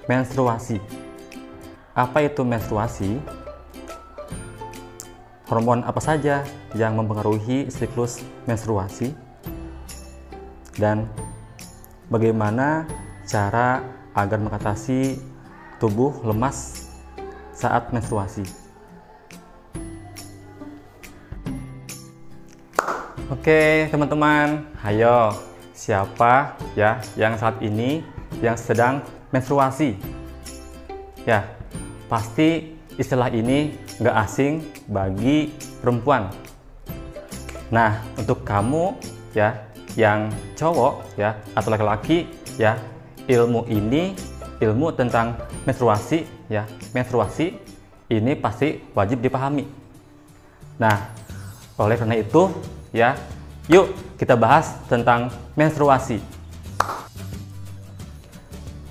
menstruasi. Apa itu menstruasi? Hormon apa saja yang mempengaruhi siklus menstruasi? Dan bagaimana cara agar mengatasi tubuh lemas saat menstruasi? Oke teman-teman, ayo siapa ya yang saat ini yang sedang menstruasi? Ya, pasti istilah ini nggak asing bagi perempuan. Nah, untuk kamu ya yang cowok ya atau laki-laki ya, ilmu tentang menstruasi ya, menstruasi ini pasti wajib dipahami. Nah, oleh karena itu ya, yuk kita bahas tentang menstruasi.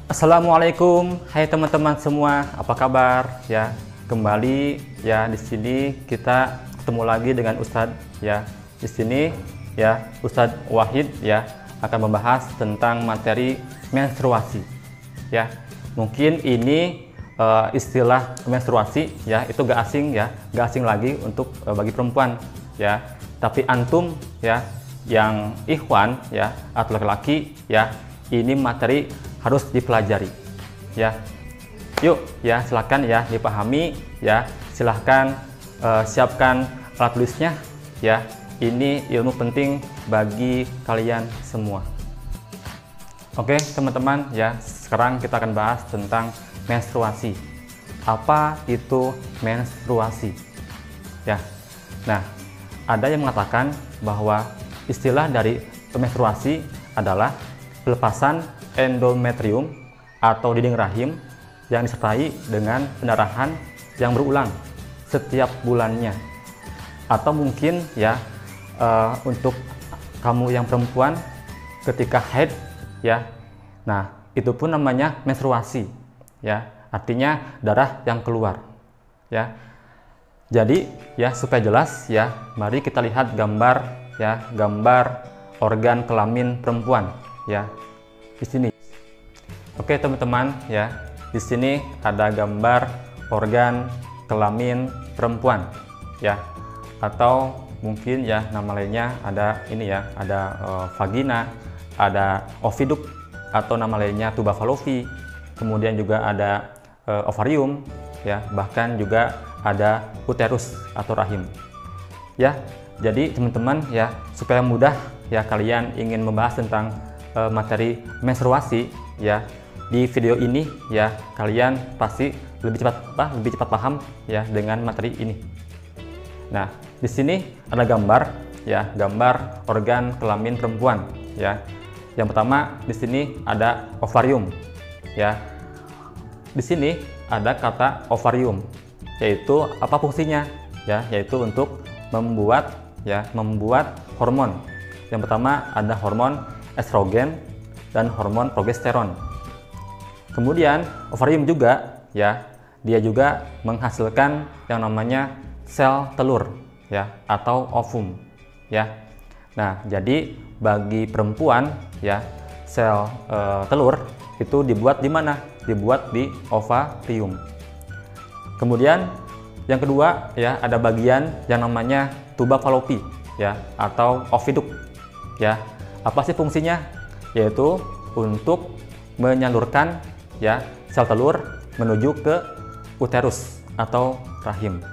Assalamualaikum, hai teman-teman semua, apa kabar ya? Kembali ya di sini kita ketemu lagi dengan Ustadz ya. Di sini ya Ustadz Wahid ya akan membahas tentang materi menstruasi ya. Mungkin ini istilah menstruasi ya itu gak asing ya, gak asing lagi untuk bagi perempuan ya. Tapi antum ya yang ikhwan ya atau laki-laki ya, ini materi harus dipelajari ya. Yuk ya, silahkan ya dipahami ya, silahkan siapkan alat tulisnya ya. Ini ilmu penting bagi kalian semua. Oke teman-teman ya, sekarang kita akan bahas tentang menstruasi. Apa itu menstruasi ya? Nah, ada yang mengatakan bahwa istilah dari menstruasi adalah pelepasan endometrium atau dinding rahim yang disertai dengan pendarahan yang berulang setiap bulannya. Atau mungkin ya untuk kamu yang perempuan ketika haid ya, nah itu pun namanya menstruasi ya, artinya darah yang keluar ya. Jadi ya supaya jelas ya, mari kita lihat gambar ya, gambar organ kelamin perempuan ya di sini. Oke teman-teman ya, di sini ada gambar organ kelamin perempuan ya, atau mungkin ya nama lainnya ada ini ya, ada vagina, ada oviduk atau nama lainnya tuba fallopi, kemudian juga ada ovarium ya, bahkan juga ada uterus atau rahim ya. Jadi teman-teman ya, supaya mudah ya kalian ingin membahas tentang materi menstruasi ya, di video ini ya kalian pasti lebih cepat paham ya dengan materi ini. Nah, di sini ada gambar ya, gambar organ kelamin perempuan ya. Yang pertama di sini ada ovarium ya. Di sini ada kata ovarium, yaitu apa fungsinya ya, yaitu untuk membuat hormon. Yang pertama ada hormon estrogen dan hormon progesteron. Kemudian ovarium juga ya, dia juga menghasilkan yang namanya sel telur ya atau ovum ya. Nah, jadi bagi perempuan ya, sel telur itu dibuat di mana? Dibuat di ovarium. Kemudian yang kedua ya, ada bagian yang namanya tuba fallopi ya atau oviduk ya. Apa sih fungsinya? Yaitu untuk menyalurkan ya sel telur menuju ke uterus atau rahim.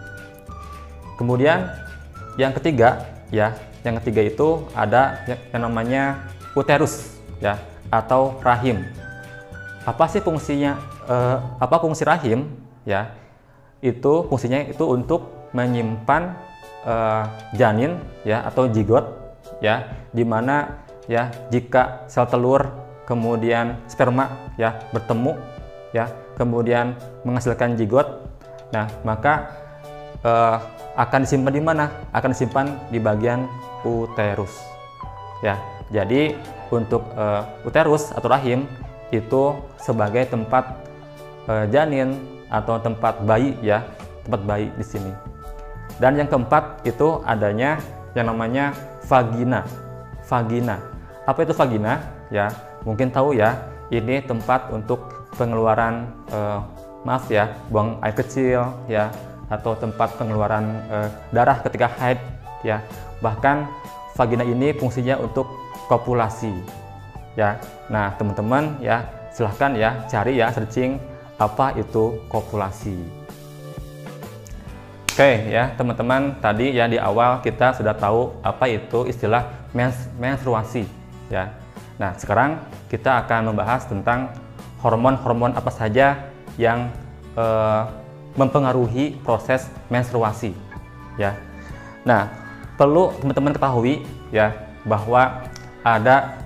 Kemudian yang ketiga ya, yang ketiga itu ada yang namanya uterus ya atau rahim. Apa sih fungsinya? Apa fungsi rahim ya? Itu fungsinya itu untuk menyimpan janin ya atau zigot ya, dimana ya jika sel telur kemudian sperma ya bertemu ya, kemudian menghasilkan zigot, nah maka akan disimpan di mana? Akan disimpan di bagian uterus ya. Jadi untuk uterus atau rahim itu sebagai tempat janin atau tempat bayi ya, tempat bayi di sini. Dan yang keempat itu adanya yang namanya vagina. Vagina. Apa itu vagina? Ya, mungkin tahu ya, ini tempat untuk pengeluaran maaf ya, buang air kecil ya, atau tempat pengeluaran darah ketika haid ya. Bahkan vagina ini fungsinya untuk kopulasi ya. Nah, teman-teman ya, silahkan ya cari ya, searching apa itu kopulasi. Oke ya teman-teman, tadi ya di awal kita sudah tahu apa itu istilah menstruasi ya. Nah, sekarang kita akan membahas tentang hormon-hormon apa saja yang mempengaruhi proses menstruasi ya. Nah, perlu teman-teman ketahui ya bahwa ada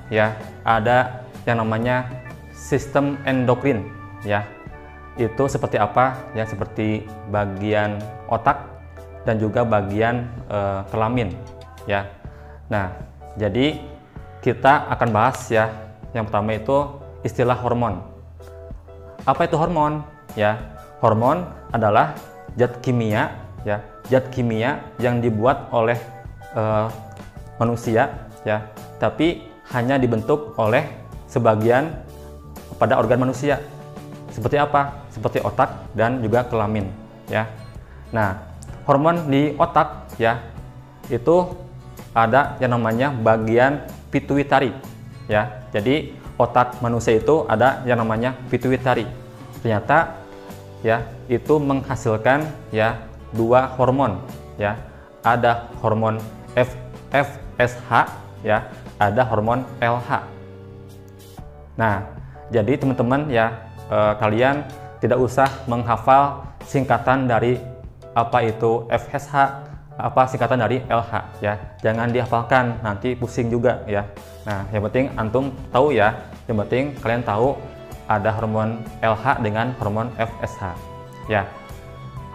yang namanya sistem endokrin ya. Itu seperti apa ya, seperti bagian otak dan juga bagian kelamin ya. Nah, jadi kita akan bahas ya, yang pertama itu istilah hormon. Apa itu hormon ya? Hormon adalah zat kimia ya, zat kimia yang dibuat oleh manusia ya, tapi hanya dibentuk oleh sebagian pada organ manusia. Seperti apa? Seperti otak dan juga kelamin ya. Nah, hormon di otak ya, itu ada yang namanya bagian pituitari ya. Jadi otak manusia itu ada yang namanya pituitari. Ternyata ya, itu menghasilkan ya dua hormon ya. Ada hormon FSH ya, ada hormon LH. Nah, jadi teman-teman ya, kalian tidak usah menghafal singkatan dari apa itu FSH, apa singkatan dari LH ya. Jangan dihafalkan, nanti pusing juga ya. Nah, yang penting antum tahu ya, yang penting kalian tahu ada hormon LH dengan hormon FSH ya.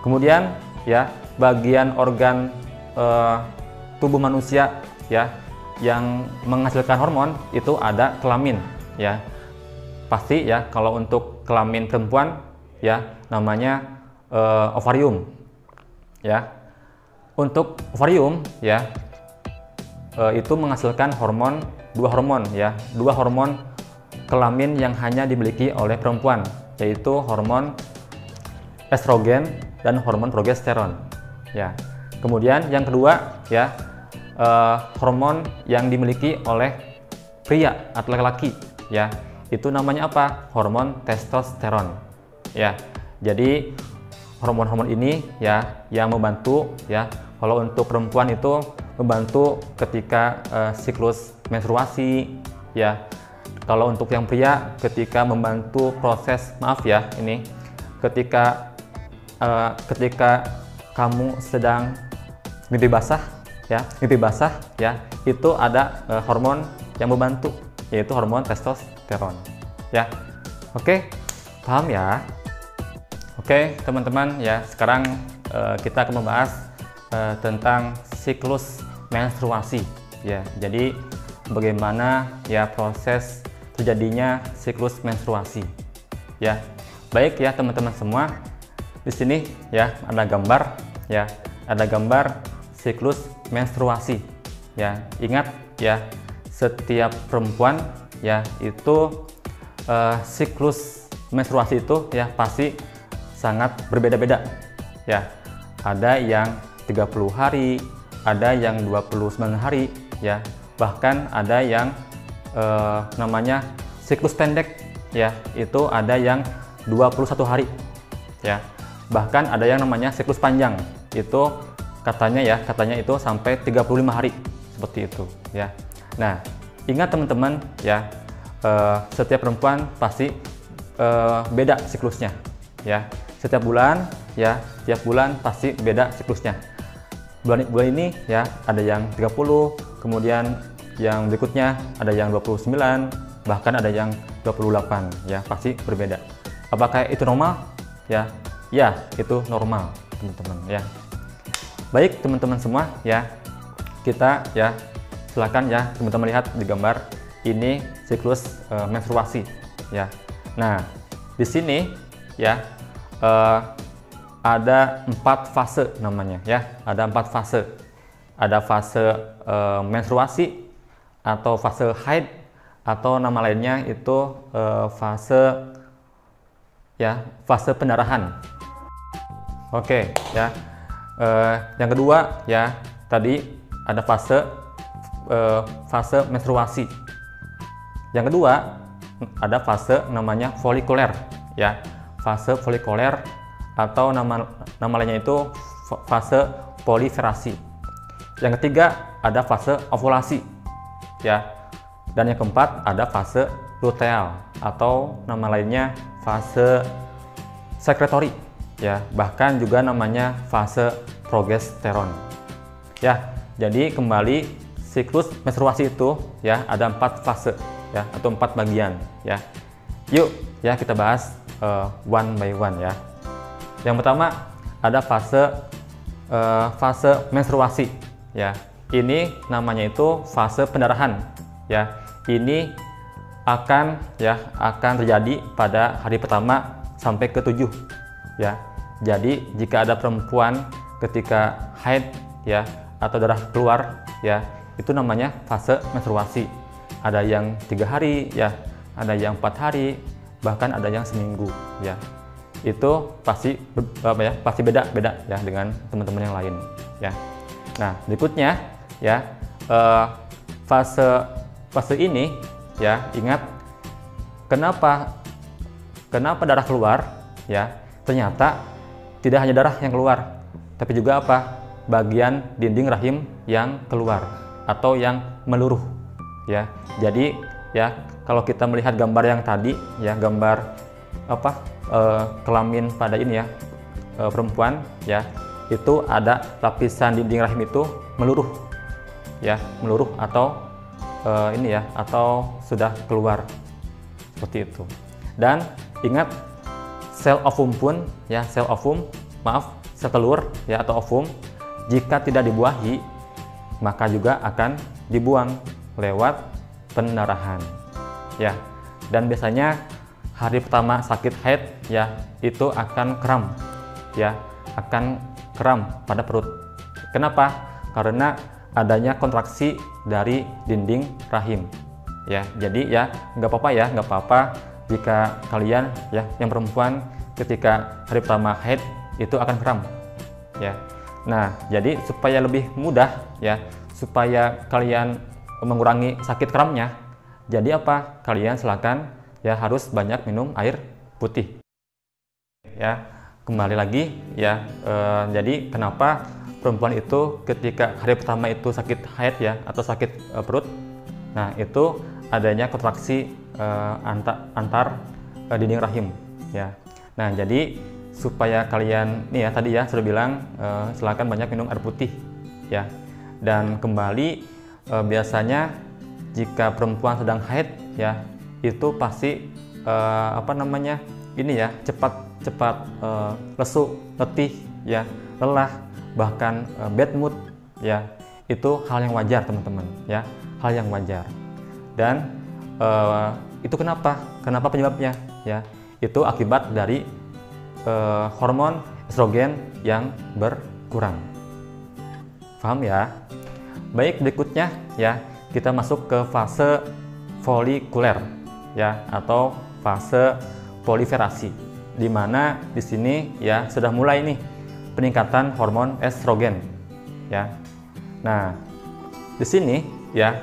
Kemudian ya, bagian organ tubuh manusia ya yang menghasilkan hormon itu ada kelamin ya. Pasti ya, kalau untuk kelamin perempuan ya namanya ovarium ya. Untuk ovarium ya, itu menghasilkan dua hormon ya, dua hormon kelamin yang hanya dimiliki oleh perempuan, yaitu hormon estrogen dan hormon progesteron ya. Kemudian yang kedua ya, hormon yang dimiliki oleh pria atau laki-laki ya, itu namanya apa? Hormon testosteron ya. Jadi hormon-hormon ini ya yang membantu ya, kalau untuk perempuan itu membantu ketika siklus menstruasi ya. Kalau untuk yang pria ketika membantu proses, maaf ya, ini ketika kamu sedang mimpi basah ya, itu ada hormon yang membantu, yaitu hormon testosteron ya. Oke, paham ya? Oke teman-teman ya, sekarang kita akan membahas tentang siklus menstruasi ya. Jadi bagaimana ya proses terjadinya siklus menstruasi ya. Baik ya teman-teman semua, di sini ya ada gambar ya, ada gambar siklus menstruasi ya. Ingat ya, setiap perempuan ya itu siklus menstruasi itu ya pasti sangat berbeda-beda ya. Ada yang 30 hari, ada yang 29 hari ya, bahkan ada yang namanya siklus pendek ya, itu ada yang 21 hari ya, bahkan ada yang namanya siklus panjang, itu katanya itu sampai 35 hari seperti itu ya. Nah, ingat teman-teman ya, setiap perempuan pasti beda siklusnya ya. Setiap bulan ya, tiap bulan pasti beda siklusnya. Bulan ini ya ada yang 30, kemudian yang berikutnya ada yang 29, bahkan ada yang 28 ya, pasti berbeda. Apakah itu normal? Ya, itu normal teman-teman ya. Baik teman-teman semua ya, kita ya silakan ya teman-teman lihat di gambar ini siklus menstruasi ya. Nah, di sini ya ada 4 fase namanya ya, ada 4 fase. Ada fase menstruasi atau fase haid, atau nama lainnya itu fase ya fase pendarahan. Oke, ya. Yang kedua ya, tadi ada fase menstruasi. Yang kedua ada fase namanya folikuler, ya. Fase folikuler atau nama lainnya itu fase proliferasi. Yang ketiga ada fase ovulasi, ya. Dan yang keempat ada fase luteal atau nama lainnya fase sekretori, ya. Bahkan juga namanya fase progesteron. Ya, jadi kembali siklus menstruasi itu ya ada 4 fase ya atau 4 bagian ya. Yuk ya kita bahas one by one ya. Yang pertama ada fase menstruasi ya. Ini namanya itu fase pendarahan ya. Ini akan terjadi pada hari pertama sampai ke-7 ya. Jadi jika ada perempuan ketika haid ya atau darah keluar ya, itu namanya fase menstruasi. Ada yang 3 hari ya, ada yang 4 hari, bahkan ada yang seminggu ya. Itu pasti beda ya dengan teman-teman yang lain ya. Nah, berikutnya ya fase ini ya, ingat kenapa darah keluar ya? Ternyata tidak hanya darah yang keluar, tapi juga bagian dinding rahim yang keluar atau yang meluruh ya. Jadi ya kalau kita melihat gambar yang tadi ya, gambar kelamin pada ini ya, perempuan ya, itu ada lapisan dinding rahim itu meluruh ya, atau ini ya, atau sudah keluar seperti itu. Dan ingat sel ovum pun ya, sel telur ya atau ovum, jika tidak dibuahi maka juga akan dibuang lewat pendarahan ya. Dan biasanya hari pertama sakit haid ya, itu akan kram ya, akan kram pada perut. Kenapa? Karena adanya kontraksi dari dinding rahim ya. Jadi ya nggak apa-apa jika kalian ya yang perempuan ketika hari pertama haid itu akan kram ya. Nah, jadi supaya lebih mudah ya, supaya kalian mengurangi sakit kramnya, jadi kalian silakan ya harus banyak minum air putih ya. Kembali lagi ya, jadi kenapa perempuan itu ketika hari pertama itu sakit haid ya atau sakit perut? Nah, itu adanya kontraksi antar dinding rahim ya. Nah, jadi supaya kalian nih ya, tadi ya sudah bilang silakan banyak minum air putih ya. Dan kembali biasanya jika perempuan sedang haid ya, itu pasti ini ya, cepat lesu, letih ya, lelah, bahkan bad mood ya. Itu hal yang wajar teman-teman ya, hal yang wajar. Dan itu kenapa penyebabnya ya? Itu akibat dari hormon estrogen yang berkurang. Paham ya? Baik, berikutnya ya kita masuk ke fase folikuler ya atau fase proliferasi, di mana di sini ya sudah mulai nih peningkatan hormon estrogen ya. Nah, di sini ya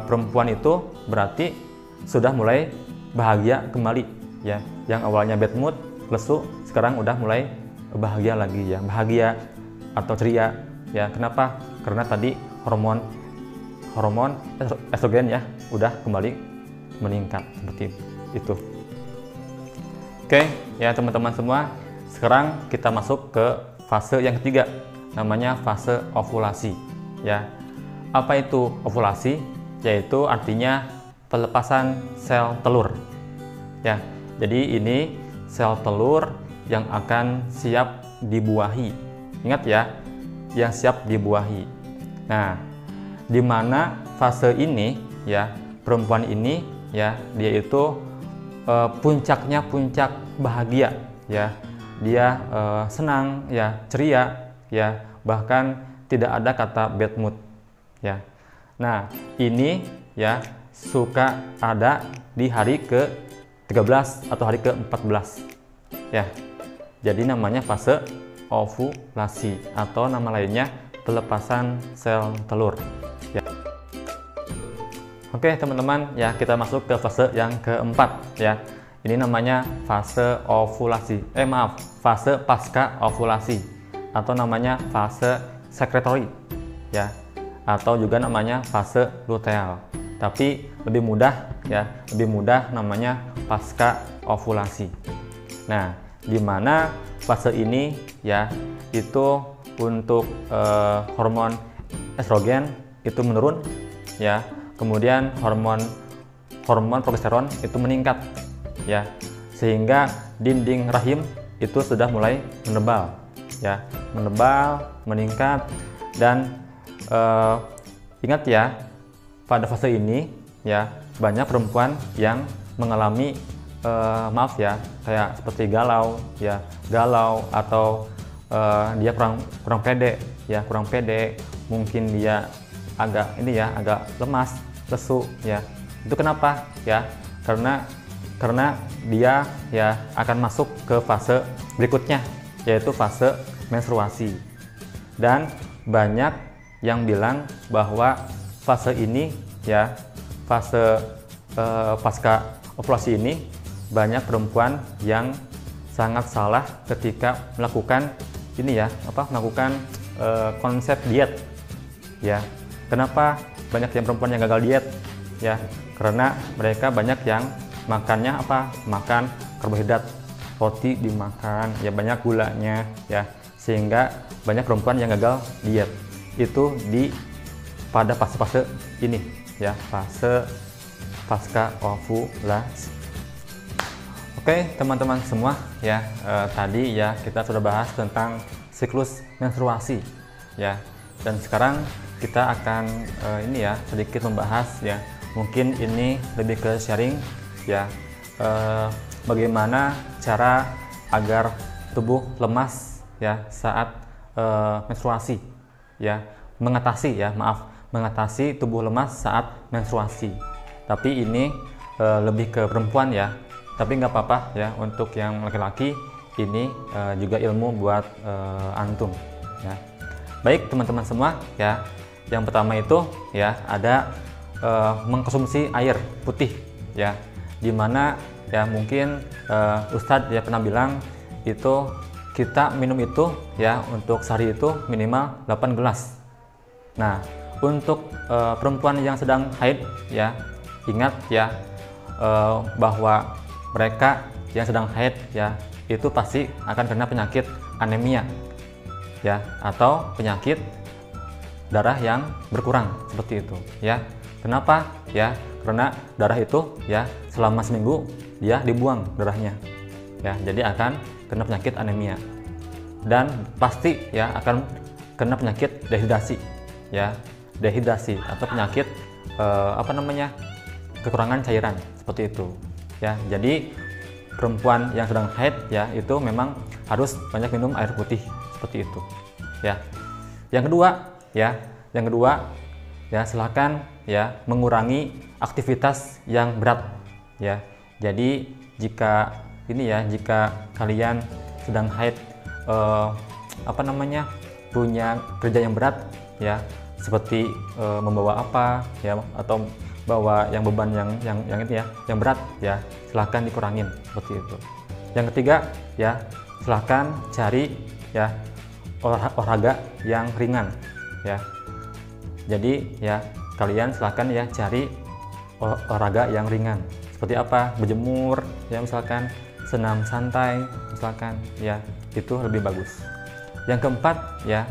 perempuan itu berarti sudah mulai bahagia kembali ya. Yang awalnya bad mood, lesu, sekarang udah mulai bahagia lagi ya, bahagia atau ceria ya. Kenapa? Karena tadi hormon estrogen ya udah kembali meningkat seperti itu. Oke ya teman-teman semua, sekarang kita masuk ke fase yang ketiga, namanya fase ovulasi ya. Apa itu ovulasi? Yaitu artinya pelepasan sel telur ya. Jadi ini sel telur yang akan siap dibuahi. Ingat ya, yang siap dibuahi. Nah, di mana fase ini ya, perempuan ini ya, dia itu puncaknya puncak bahagia ya. Dia senang ya, ceria ya, bahkan tidak ada kata bad mood ya. Nah, ini ya suka ada di hari ke-13 atau hari ke-14 ya. Jadi namanya fase ovulasi atau nama lainnya pelepasan sel telur, ya. Oke teman-teman, ya kita masuk ke fase yang keempat, ya. Ini namanya fase ovulasi, fase pasca ovulasi atau namanya fase sekretory, ya, atau juga namanya fase luteal. Tapi lebih mudah, ya, lebih mudah namanya pasca ovulasi. Nah, di mana fase ini, ya, itu untuk hormon estrogen itu menurun, ya. Kemudian hormon progesteron itu meningkat, ya, sehingga dinding rahim itu sudah mulai menebal, ya, meningkat. Dan ingat ya, pada fase ini, ya, banyak perempuan yang mengalami maaf ya, kayak seperti galau atau dia kurang pede, ya, mungkin dia agak lemas, lesu, ya. Itu kenapa, ya? Karena dia, ya, akan masuk ke fase berikutnya, yaitu fase menstruasi. Dan banyak yang bilang bahwa fase ini, ya, fase pasca ovulasi ini, banyak perempuan yang sangat salah ketika melakukan melakukan konsep diet, ya. Kenapa banyak yang perempuan yang gagal diet, ya? Karena mereka banyak yang makannya makan karbohidrat, roti dimakan, ya, banyak gulanya, ya, sehingga banyak perempuan yang gagal diet itu pada fase-fase ini, ya, fase pasca ovulasi. Oke teman-teman semua, ya, tadi, ya, kita sudah bahas tentang siklus menstruasi, ya, dan sekarang kita akan sedikit membahas, ya, mungkin ini lebih ke sharing, ya, bagaimana cara agar tubuh lemas, ya, saat menstruasi, ya, mengatasi tubuh lemas saat menstruasi. Tapi ini lebih ke perempuan, ya, tapi nggak apa-apa, ya, untuk yang laki-laki ini juga ilmu buat antum, ya. Baik teman-teman semua, ya. Yang pertama itu, ya, ada mengkonsumsi air putih, ya, dimana, ya, mungkin Ustadz, ya, pernah bilang itu kita minum itu, ya, untuk sehari itu minimal 8 gelas. Nah, untuk perempuan yang sedang haid, ya, ingat, ya, bahwa mereka yang sedang haid, ya, itu pasti akan kena penyakit anemia, ya, atau penyakit darah yang berkurang seperti itu, ya. Kenapa, ya? Karena darah itu, ya, selama seminggu dia dibuang darahnya, ya, jadi akan kena penyakit anemia dan pasti, ya, akan kena penyakit dehidrasi, ya, atau penyakit kekurangan cairan seperti itu, ya. Jadi perempuan yang sedang haid, ya, itu memang harus banyak minum air putih seperti itu, ya. Yang kedua, ya, silakan, ya, mengurangi aktivitas yang berat, ya. Jadi jika kalian sedang haid, punya kerja yang berat, ya, seperti membawa atau bawa yang beban yang berat, ya, silahkan dikurangin seperti itu. Yang ketiga, ya, silahkan cari, ya, olahraga yang ringan, ya. Jadi, ya, kalian silahkan, ya, cari olahraga yang ringan seperti berjemur, ya, misalkan senam santai, misalkan, ya, itu lebih bagus. Yang keempat, ya,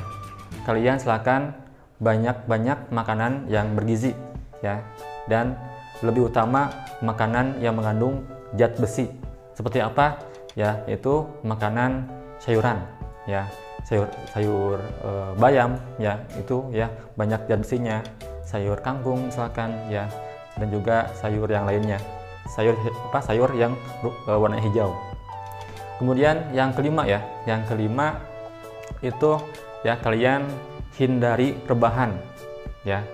kalian silahkan banyak makanan yang bergizi, ya, dan lebih utama makanan yang mengandung zat besi. Seperti ya, yaitu makanan sayuran, ya, sayur bayam, ya, itu, ya, banyak zat besinya. Sayur kangkung misalkan, ya, dan juga sayur yang lainnya, sayur yang warna hijau. Kemudian yang kelima, itu, ya, kalian hindari rebahan, ya.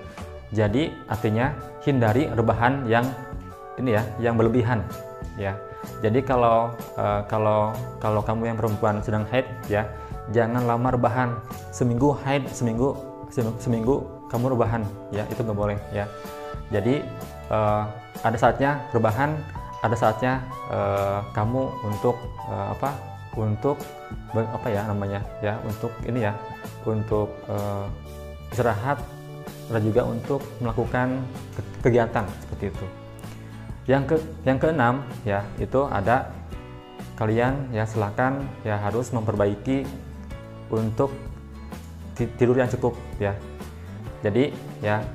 Jadi artinya hindari rebahan yang berlebihan, ya. Jadi kalau kamu yang perempuan sedang haid ya, jangan lama rebahan. Seminggu haid, seminggu kamu rebahan ya, itu nggak boleh ya. Jadi ada saatnya rebahan, ada saatnya kamu untuk untuk istirahat, dan juga untuk melakukan kegiatan seperti itu. Yang keenam ya, itu ada kalian ya silakan ya harus memperbaiki untuk tidur yang cukup ya. Jadi ya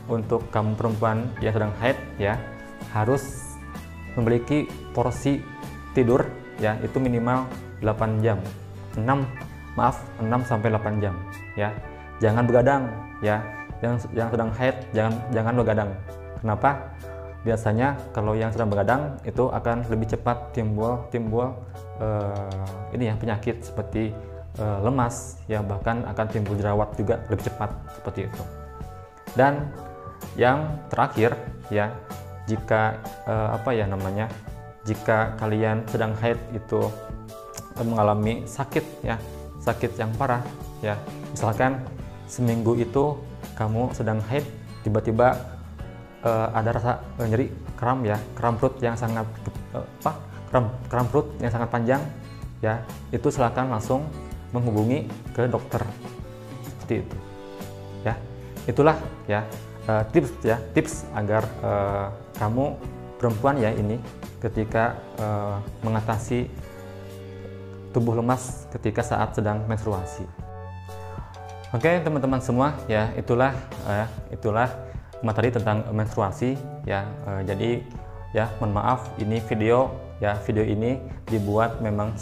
untuk kamu perempuan yang sedang haid ya, harus memiliki porsi tidur ya itu minimal 8 jam. 6 sampai 8 jam ya. Jangan begadang ya. Yang sedang haid jangan begadang. Kenapa? Biasanya kalau yang sedang begadang itu akan lebih cepat timbul penyakit seperti lemas ya, bahkan akan timbul jerawat juga lebih cepat seperti itu. Dan yang terakhir ya, jika jika kalian sedang haid itu mengalami sakit yang parah ya, misalkan seminggu itu kamu sedang haid, tiba-tiba ada rasa nyeri kram perut yang sangat kram perut yang sangat panjang ya, itu silakan langsung menghubungi ke dokter seperti itu ya. Itulah ya tips agar kamu perempuan ya ini ketika mengatasi tubuh lemas ketika saat sedang menstruasi. Oke teman-teman semua ya, itulah materi tentang menstruasi ya. Jadi ya mohon maaf, ini video ini dibuat memang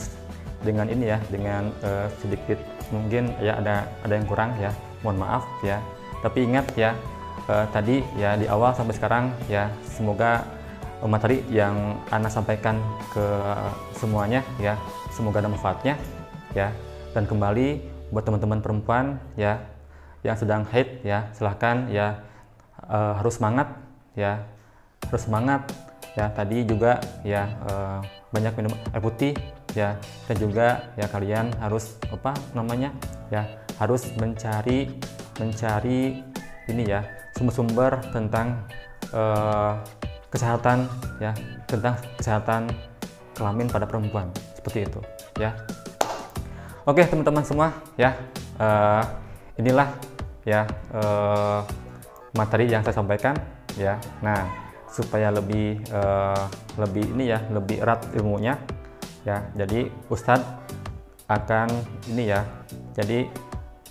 dengan dengan sedikit mungkin ya ada yang kurang ya, mohon maaf ya. Tapi ingat ya, tadi ya di awal sampai sekarang ya, semoga materi yang Ana sampaikan ke semuanya ya, semoga ada manfaatnya ya. Dan kembali buat teman-teman perempuan ya yang sedang haid ya, silahkan ya harus semangat ya, tadi juga ya banyak minum air putih ya, dan juga ya kalian harus harus mencari sumber-sumber tentang kesehatan ya, tentang kesehatan kelamin pada perempuan seperti itu ya. Oke teman-teman semua ya, inilah ya materi yang saya sampaikan ya. Nah, supaya lebih erat ilmunya ya, jadi Ustadz akan jadi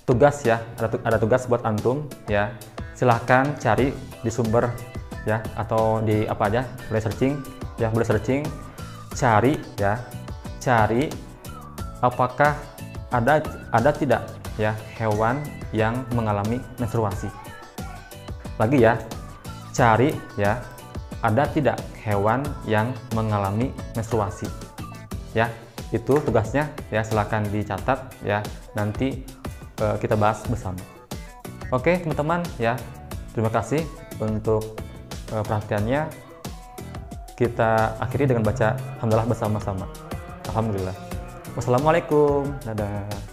tugas ya, ada tugas buat antum ya. Silahkan cari di sumber ya, atau di apa aja, boleh searching ya, cari apakah ada tidak ya hewan yang mengalami menstruasi. Lagi ya, cari ya ada tidak hewan yang mengalami menstruasi ya. Itu tugasnya ya, silakan dicatat ya, nanti kita bahas bersama. Oke teman-teman ya, terima kasih untuk perhatiannya. Kita akhiri dengan baca alhamdulillah bersama-sama. Alhamdulillah. Wassalamualaikum. Dadah.